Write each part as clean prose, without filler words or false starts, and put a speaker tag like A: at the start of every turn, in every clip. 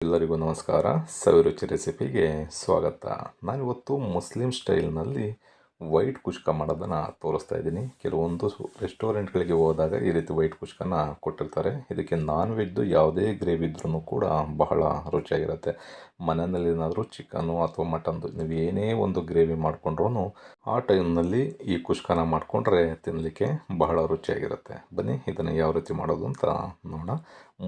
A: ಎಲ್ಲರಿಗೂ ನಮಸ್ಕಾರ. ಸವಿರುಚಿ ರೆಸಿಪಿಗೆ ಸ್ವಾಗತ. ನಾನಿವತ್ತು ಮುಸ್ಲಿಂ ಸ್ಟೈಲ್ನಲ್ಲಿ ವೈಟ್ ಕುಷ್ಕ ಮಾಡೋದನ್ನು ತೋರಿಸ್ತಾ ಇದ್ದೀನಿ. ಕೆಲವೊಂದು ರೆಸ್ಟೋರೆಂಟ್ಗಳಿಗೆ ಹೋದಾಗ ಈ ರೀತಿ ವೈಟ್ ಕುಷ್ಕನ ಕೊಟ್ಟಿರ್ತಾರೆ. ಇದಕ್ಕೆ ನಾನ್ ವೆಜ್ದು ಯಾವುದೇ ಗ್ರೇವಿ ಇದ್ರೂ ಕೂಡ ಬಹಳ ರುಚಿಯಾಗಿರುತ್ತೆ. ಮನೆಯಲ್ಲಿ ಏನಾದರೂ ಚಿಕನ್ನು ಅಥವಾ ಮಟನ್ದು ನೀವು ಏನೇ ಒಂದು ಗ್ರೇವಿ ಮಾಡಿಕೊಂಡ್ರೂ ಆ ಟೈಮ್ನಲ್ಲಿ ಈ ಕುಷ್ಕನ ಮಾಡಿಕೊಂಡ್ರೆ ತಿನ್ನಲಿಕ್ಕೆ ಬಹಳ ರುಚಿಯಾಗಿರುತ್ತೆ. ಬನ್ನಿ ಇದನ್ನು ಯಾವ ರೀತಿ ಮಾಡೋದು ಅಂತ ನೋಡೋಣ.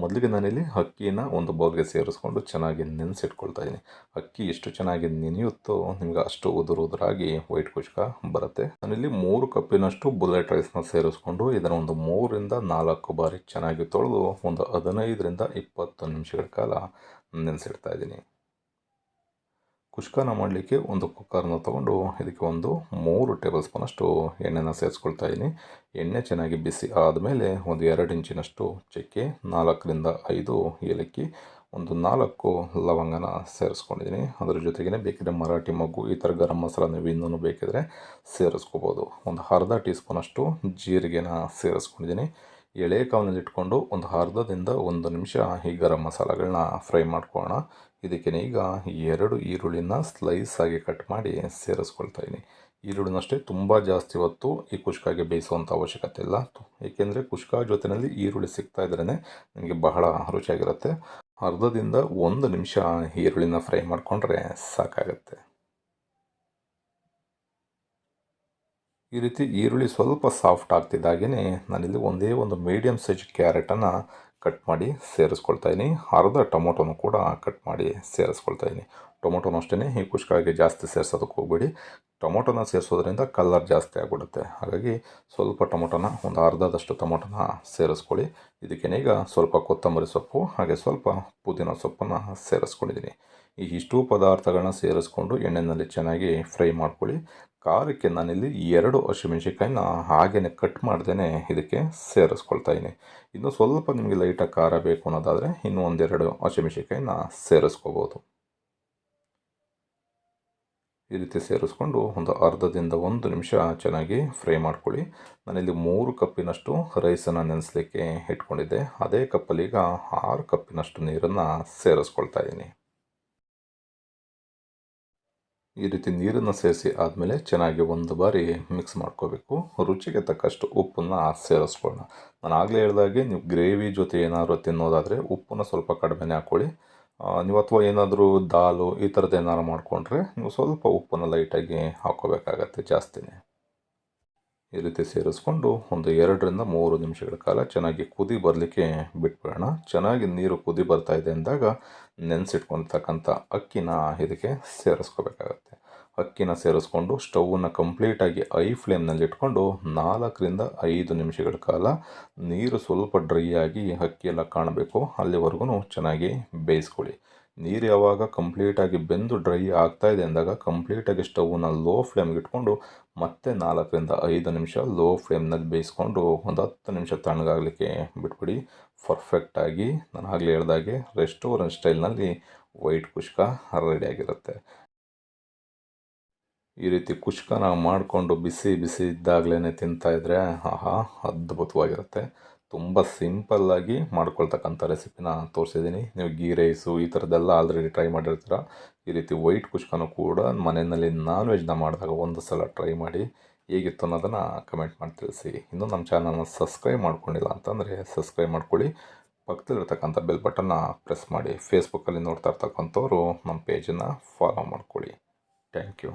A: ಮೊದಲಿಗೆ ನಾನಿಲ್ಲಿ ಅಕ್ಕಿನ ಒಂದು ಬೌಲ್ಗೆ ಸೇರಿಸ್ಕೊಂಡು ಚೆನ್ನಾಗಿ ನೆನೆಸಿಟ್ಕೊಳ್ತಾ ಇದ್ದೀನಿ. ಅಕ್ಕಿ ಎಷ್ಟು ಚೆನ್ನಾಗಿ ನೆನೆಯುತ್ತೋ ನಿಮ್ಗೆ ಅಷ್ಟು ಉದುರಾಗಿ ವೈಟ್ ಕುಷ್ಕ ಬರುತ್ತೆ. ನಾನಿಲ್ಲಿ 3 ಕಪ್ಪಿನಷ್ಟು ಬುಲೆಟ್ ರೈಸ್ನ ಸೇರಿಸ್ಕೊಂಡು ಇದನ್ನು ಒಂದು 3 ರಿಂದ 4 ಬಾರಿ ಚೆನ್ನಾಗಿ ತೊಳೆದು ಒಂದು 15 ರಿಂದ 20 ನಿಮಿಷಗಳ ಕಾಲ ನೆನೆಸಿಡ್ತಾ ಇದ್ದೀನಿ. ಕುಷ್ಕನ ಮಾಡಲಿಕ್ಕೆ ಒಂದು ಕುಕ್ಕರ್ನ ತೊಗೊಂಡು ಇದಕ್ಕೆ ಒಂದು 3 ಟೇಬಲ್ ಸ್ಪೂನಷ್ಟು ಎಣ್ಣೆನ ಸೇರಿಸ್ಕೊಳ್ತಾ ಇದ್ದೀನಿ. ಎಣ್ಣೆ ಚೆನ್ನಾಗಿ ಬಿಸಿ ಆದಮೇಲೆ ಒಂದು 2 ಇಂಚಿನಷ್ಟು ಚಕ್ಕೆ, 4 ರಿಂದ 5 ಏಲಕ್ಕಿ, ಒಂದು 4 ಲವಂಗನ ಸೇರಿಸ್ಕೊಂಡಿದ್ದೀನಿ. ಅದರ ಜೊತೆಗೇ ಬೇಕಿದ್ರೆ ಮರಾಠಿ ಮೊಗ್ಗು ಈ ಥರ ಗರಂ ಮಸಾಲ ನೀವು ಇನ್ನೂ ಬೇಕಿದ್ರೆ ಸೇರಿಸ್ಕೋಬೋದು. ಒಂದು ಅರ್ಧ ಟೀ ಸ್ಪೂನಷ್ಟು ಜೀರಿಗೆನ ಸೇರಿಸ್ಕೊಂಡಿದ್ದೀನಿ. ಎಳೆ ಕಾವಿನಲ್ಲಿ ಇಟ್ಕೊಂಡು ಒಂದು ಅರ್ಧದಿಂದ 1 ನಿಮಿಷ ಈ ಗರಂ ಮಸಾಲಗಳನ್ನ ಫ್ರೈ ಮಾಡ್ಕೊಳ್ಳೋಣ. ಇದಕ್ಕೆ ಈಗ 2 ಈರುಳ್ಳಿನ ಸ್ಲೈಸ್ ಆಗಿ ಕಟ್ ಮಾಡಿ ಸೇರಿಸ್ಕೊಳ್ತಾ ಇದ್ದೀನಿ. ಈರುಳ್ಳಿನಷ್ಟೇ ತುಂಬ ಜಾಸ್ತಿ ಹೊತ್ತು ಈ ಕುಷ್ಕಾಗೆ ಬೇಯಿಸುವಂಥ ಅವಶ್ಯಕತೆ ಇಲ್ಲ, ಏಕೆಂದರೆ ಕುಷ್ಕ ಜೊತೆಯಲ್ಲಿ ಈರುಳ್ಳಿ ಸಿಗ್ತಾ ಇದ್ರೇ ನಿಮಗೆ ಬಹಳ ರುಚಿಯಾಗಿರುತ್ತೆ. ಅರ್ಧದಿಂದ 1 ನಿಮಿಷ ಈರುಳ್ಳಿನ ಫ್ರೈ ಮಾಡಿಕೊಂಡ್ರೆ ಸಾಕಾಗುತ್ತೆ. ಈ ರೀತಿ ಈರುಳ್ಳಿ ಸ್ವಲ್ಪ ಸಾಫ್ಟ್ ಆಗ್ತಿದ್ದಾಗೇ ನಾನಿಲ್ಲಿ ಒಂದೇ ಒಂದು ಮೀಡಿಯಮ್ ಸೈಜ್ ಕ್ಯಾರೆಟನ್ನು ಕಟ್ ಮಾಡಿ ಸೇರಿಸ್ಕೊಳ್ತಾ ಇದ್ದೀನಿ. ಅರ್ಧ ಟೊಮೊಟೊನು ಕೂಡ ಕಟ್ ಮಾಡಿ ಸೇರಿಸ್ಕೊಳ್ತಾ ಇದ್ದೀನಿ. ಟೊಮೊಟೊನೂ ಅಷ್ಟೇ ಈ ಕುಷ್ಕಾಗೆ ಜಾಸ್ತಿ ಸೇರಿಸೋದಕ್ಕೆ ಹೋಗಬೇಡಿ. ಟೊಮೊಟೊನ ಸೇರಿಸೋದ್ರಿಂದ ಕಲರ್ ಜಾಸ್ತಿ ಆಗಿಬಿಡುತ್ತೆ. ಹಾಗಾಗಿ ಸ್ವಲ್ಪ ಟೊಮೊಟೊನ ಒಂದು ಅರ್ಧದಷ್ಟು ಟೊಮೊಟೊನ ಸೇರಿಸ್ಕೊಳ್ಳಿ. ಇದಕ್ಕೆ ಈಗ ಸ್ವಲ್ಪ ಕೊತ್ತಂಬರಿ ಸೊಪ್ಪು ಹಾಗೆ ಸ್ವಲ್ಪ ಪುದೀನ ಸೊಪ್ಪನ್ನು ಸೇರಿಸ್ಕೊಂಡಿದ್ದೀನಿ. ಈ ಇಷ್ಟು ಪದಾರ್ಥಗಳನ್ನ ಸೇರಿಸ್ಕೊಂಡು ಎಣ್ಣೆಯಲ್ಲಿ ಚೆನ್ನಾಗಿ ಫ್ರೈ ಮಾಡ್ಕೊಳ್ಳಿ. ಖಾರಕ್ಕೆ ನಾನಿಲ್ಲಿ 2 ಹಸಿಮೆಣಸಿನ್ಕಾಯಿನ ಹಾಗೇ ಕಟ್ ಮಾಡ್ದೇ ಇದಕ್ಕೆ ಸೇರಿಸ್ಕೊಳ್ತಾ ಇದ್ದೀನಿ. ಇನ್ನು ಸ್ವಲ್ಪ ನಿಮಗೆ ಲೈಟಾಗಿ ಖಾರ ಬೇಕು ಅನ್ನೋದಾದರೆ ಇನ್ನೂ 1-2 ಹಸಿಮೆಣಸಿನ್ಕಾಯಿನ ಸೇರಿಸ್ಕೋಬೋದು. ಈ ರೀತಿ ಸೇರಿಸ್ಕೊಂಡು ಒಂದು ಅರ್ಧದಿಂದ 1 ನಿಮಿಷ ಚೆನ್ನಾಗಿ ಫ್ರೈ ಮಾಡ್ಕೊಳ್ಳಿ. ನಾನಿಲ್ಲಿ 3 ಕಪ್ಪಿನಷ್ಟು ರೈಸನ್ನು ನೆನೆಸಲಿಕ್ಕೆ ಇಟ್ಕೊಂಡಿದ್ದೆ. ಅದೇ ಕಪ್ಪಲ್ಲಿ ಈಗ 6 ಕಪ್ಪಿನಷ್ಟು ನೀರನ್ನು ಸೇರಿಸ್ಕೊಳ್ತಾ ಇದ್ದೀನಿ. ಈ ರೀತಿ ನೀರನ್ನು ಸೇರಿಸಿ ಆದಮೇಲೆ ಚೆನ್ನಾಗಿ ಒಂದು ಬಾರಿ ಮಿಕ್ಸ್ ಮಾಡ್ಕೋಬೇಕು. ರುಚಿಗೆ ತಕ್ಕಷ್ಟು ಉಪ್ಪನ್ನು ಸೇರಿಸ್ಕೊಳ್ಳೋಣ. ನಾನು ಆಗಲೇ ಹೇಳಿದಾಗೆ ನೀವು ಗ್ರೇವಿ ಜೊತೆ ಏನಾದರೂ ತಿನ್ನೋದಾದರೆ ಉಪ್ಪನ್ನು ಸ್ವಲ್ಪ ಕಡಿಮೆನೇ ಹಾಕ್ಕೊಳ್ಳಿ. ನೀವು ಅಥವಾ ಏನಾದರೂ ದಾಲು ಈ ಥರದ್ದು ಏನಾದ್ರು ಮಾಡಿಕೊಂಡ್ರೆ ನೀವು ಸ್ವಲ್ಪ ಉಪ್ಪನ್ನು ಲೈಟಾಗಿ ಹಾಕ್ಕೋಬೇಕಾಗತ್ತೆ ಜಾಸ್ತಿನೇ. ಈ ರೀತಿ ಸೇರಿಸ್ಕೊಂಡು ಒಂದು 2 ರಿಂದ 3 ನಿಮಿಷಗಳ ಕಾಲ ಚೆನ್ನಾಗಿ ಕುದಿ ಬರಲಿಕ್ಕೆ ಬಿಟ್ಬಿಡೋಣ. ಚೆನ್ನಾಗಿ ನೀರು ಕುದಿ ಬರ್ತಾ ಇದೆ ಅಂದಾಗ ನೆನೆಸಿಟ್ಕೊಳ್ತಕ್ಕಂಥ ಅಕ್ಕಿನ ಇದಕ್ಕೆ ಸೇರಿಸ್ಕೋಬೇಕಾಗತ್ತೆ. ಅಕ್ಕಿನ ಸೇರಿಸ್ಕೊಂಡು ಸ್ಟವನ್ನು ಕಂಪ್ಲೀಟಾಗಿ ಐ ಫ್ಲೇಮ್ನಲ್ಲಿ ಇಟ್ಕೊಂಡು 4 ರಿಂದ 5 ನಿಮಿಷಗಳ ಕಾಲ ನೀರು ಸ್ವಲ್ಪ ಡ್ರೈ ಆಗಿ ಅಕ್ಕಿ ಎಲ್ಲ ಕಾಣಬೇಕು ಅಲ್ಲಿವರೆಗೂ ಚೆನ್ನಾಗಿ ಬೇಯಿಸ್ಕೊಳ್ಳಿ. ನೀರು ಯಾವಾಗ ಕಂಪ್ಲೀಟಾಗಿ ಬೆಂದು ಡ್ರೈ ಆಗ್ತಾ ಇದೆ ಅಂದಾಗ ಕಂಪ್ಲೀಟಾಗಿ ಸ್ಟವ್ನ ಲೋ ಫ್ಲೇಮ್ಗೆ ಇಟ್ಕೊಂಡು ಮತ್ತೆ 4 ರಿಂದ 5 ನಿಮಿಷ ಲೋ ಫ್ಲೇಮ್ನಲ್ಲಿ ಬೇಯಿಸ್ಕೊಂಡು ಒಂದು 10 ನಿಮಿಷ ತಣ್ಣಗಾಗಲಿಕ್ಕೆ ಬಿಟ್ಬಿಡಿ. ಪರ್ಫೆಕ್ಟಾಗಿ ನಾನು ಆಗಲೇ ಹೇಳ್ದಾಗೆ ರೆಸ್ಟೋರೆಂಟ್ ಸ್ಟೈಲ್ನಲ್ಲಿ ವೈಟ್ ಕುಷ್ಕ ರೆಡಿಯಾಗಿರುತ್ತೆ. ಈ ರೀತಿ ಕುಷ್ಕನ ಮಾಡಿಕೊಂಡು ಬಿಸಿ ಬಿಸಿ ಇದ್ದಾಗಲೇ ತಿಂತಾಯಿದ್ರೆ ಆಹಾ ಅದ್ಭುತವಾಗಿರುತ್ತೆ. ತುಂಬ ಸಿಂಪಲ್ಲಾಗಿ ಮಾಡ್ಕೊಳ್ತಕ್ಕಂಥ ರೆಸಿಪಿನ ತೋರಿಸಿದ್ದೀನಿ. ನೀವು ಗೀ ರೈಸು ಈ ಥರದ್ದೆಲ್ಲ ಆಲ್ರೆಡಿ ಟ್ರೈ ಮಾಡಿರ್ತೀರ. ಈ ರೀತಿ ವೈಟ್ ಕುಷ್ಕನೂ ಕೂಡ ಮನೆಯಲ್ಲಿ ನಾನ್ ವೆಜ್ನ ಮಾಡಿದಾಗ ಒಂದು ಸಲ ಟ್ರೈ ಮಾಡಿ ಹೇಗಿತ್ತು ಅನ್ನೋದನ್ನು ಕಮೆಂಟ್ ಮಾಡಿ ತಿಳಿಸಿ. ಇನ್ನೂ ನಮ್ಮ ಚಾನಲ್ನ ಸಬ್ಸ್ಕ್ರೈಬ್ ಮಾಡ್ಕೊಂಡಿಲ್ಲ ಅಂತಂದರೆ ಸಬ್ಸ್ಕ್ರೈಬ್ ಮಾಡ್ಕೊಳ್ಳಿ. ಪಕ್ಕದಲ್ಲಿರ್ತಕ್ಕಂಥ ಬೆಲ್ ಬಟನ್ನ ಪ್ರೆಸ್ ಮಾಡಿ. ಫೇಸ್ಬುಕ್ಕಲ್ಲಿ ನೋಡ್ತಾ ಇರ್ತಕ್ಕಂಥವ್ರು ನಮ್ಮ ಪೇಜನ್ನು ಫಾಲೋ ಮಾಡ್ಕೊಳ್ಳಿ. Thank you.